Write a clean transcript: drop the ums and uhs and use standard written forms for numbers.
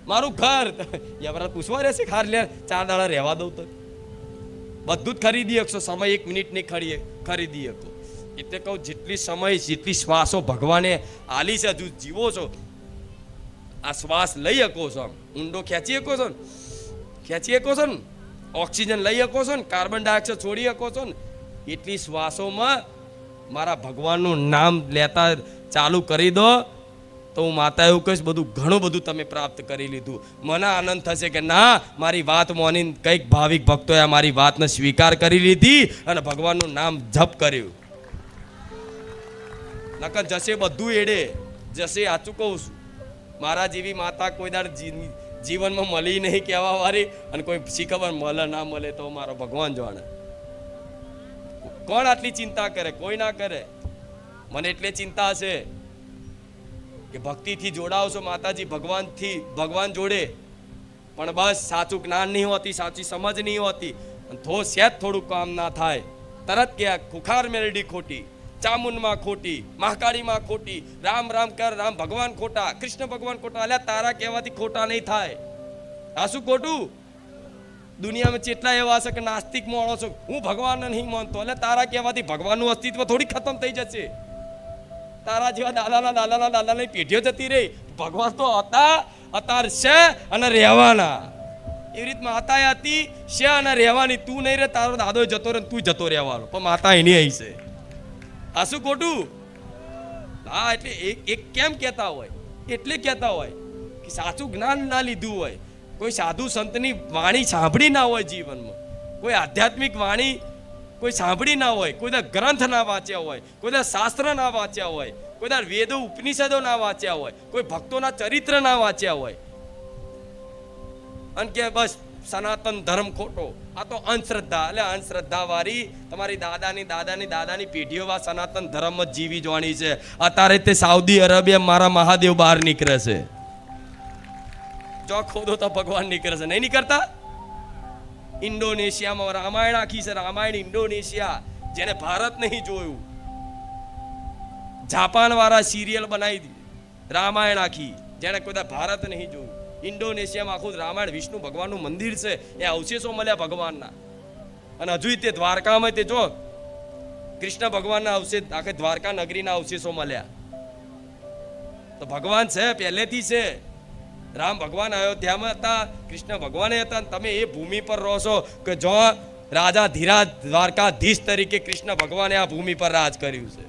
મારું ઘર યવરાજ પૂછવા રહેશે ખાર લે 4 દાડા રહેવા દઉં તો બધું જ ખરીદી શકશો, સમય 1 મિનિટ નહીં ખરીદી શકો. એટલે કહું જેટલી સમય જેટલી શ્વાસો ભગવાને આલી છે, હજુ જીવો છો, આ શ્વાસ લઈ શકો છો, આમ ઊંડો ખેંચી શકો છો ને, ખેંચી શકો છો ને, ઓક્સિજન લઈ શકો છો ને, કાર્બન ડાયોક્સાઇડ છોડી શકો છો ને, એટલી શ્વાસોમાં મારા ભગવાનનું નામ લેતા ચાલુ કરી દો તો હું માતા એવું કહીશ, બધું ઘણું બધું તમે પ્રાપ્ત કરી લીધું. મને આનંદ થશે કે ના, મારી વાત મોની કંઈક ભાવિક ભક્તોએ મારી વાતને સ્વીકાર કરી લીધી અને ભગવાનનું નામ જપ કર્યું. નકર જશે બધું એડે જશે. સાચું કહું છું, મારા જેવી માતા કોઈ દાડ જીવનમાં મળી નહીં કહેવા વાળી, અને કોઈ શી ખબર મળે ના મળે તો મારો ભગવાન જાણે. કોણ આટલી ચિંતા કરે? કોઈ ના કરે. મને એટલે ચિંતા છે કે ભક્તિથી જોડાવશો માતાજી ભગવાનથી, ભગવાન જોડે, પણ બસ સાચું જ્ઞાન નહીં હોતી, સાચી સમજ નહીં હોતી, થોડું કામ ના થાય તરત કે ખુખાર મેલડી ખોટી, ચામુંડમાં ખોટી, મહાકાળીમાં ખોટી, રામ રામ કર, રામ ભગવાન ખોટા, કૃષ્ણ ભગવાન ખોટા. અલ્યા તારા કહેવાથી ખોટા નહીં થાય. આ શું ખોટું? દુનિયામાં કેટલા એવા છે કે નાસ્તિક માણો છો, હું ભગવાનને નહીં માનતો. એટલે તારા કહેવાથી ભગવાનનું અસ્તિત્વ થોડી ખતમ થઈ જશે. તારા જેવા દાદાની પેઢીઓ જતી રહી. ભગવાન તો હતા, અત્યારે છે અને રહેવાના. એવી રીત માતા હતી, છે અને રહેવાની. તું નહીં રહે, તારો દાદો જતો રહે, તું જતો રહેવાનો, પણ માતા એની અહીં છે. આ શું ખોટું? હા, એટલે એક કેમ કહેતા હોય? એટલે કહેતા હોય કે સાચું જ્ઞાન ના લીધું હોય, કોઈ સાધુ સંતની વાણી સાંભળી ના હોય જીવનમાં, કોઈ આધ્યાત્મિક વાણી કોઈ સાંભળી ના હોય, કોઈ ગ્રંથ ના વાંચ્યા હોય, કોઈ શાસ્ત્ર ના વાંચ્યા હોય, કોઈ વેદો ઉપનિષદો ના વાંચ્યા હોય, કોઈ ભક્તોના ચરિત્ર ના વાંચ્યા હોય, અને કે બસ સનાતન ધર્મ ખોટો. આ તો અંધશ્રદ્ધા. એટલે અંધશ્રદ્ધા વાળી તમારી દાદાની પેઢીઓ આ સનાતન ધર્મ જ જીવી જોવાની છે. અત્યારે તે સાઉદી અરેબિયા મારા મહાદેવ બહાર નીકળે છે. જો ખોદો તો ભગવાન નીકળે છે. નહીં નીકળતા? ઇન્ડોનેશિયામાં રામાયણ આખી છે. રામાયણ ઇન્ડોનેશિયા, જેને ભારત નહીં જોયું. જાપાન વાળા સિરિયલ બનાવી રામાયણ આખી, જેને કોઈ ભારત નહીં જોયું. ઇન્ડોનેશિયામાં આખું રામાયણ, વિષ્ણુ ભગવાનનું મંદિર છે, એ અવશેષો મળ્યા ભગવાનના. અને હજુ તે દ્વારકામાં તે જો કૃષ્ણ ભગવાનના અવશેષ, આખે દ્વારકા નગરીના અવશેષો મળ્યા. તો ભગવાન છે, પહેલેથી છે. રામ ભગવાન અયોધ્યામાં હતા, કૃષ્ણ ભગવાને હતા. તમે એ ભૂમિ પર રહો છો કે જો રાજા ધીરાજ દ્વારકાધીશ તરીકે કૃષ્ણ ભગવાને આ ભૂમિ પર રાજ કર્યું છે.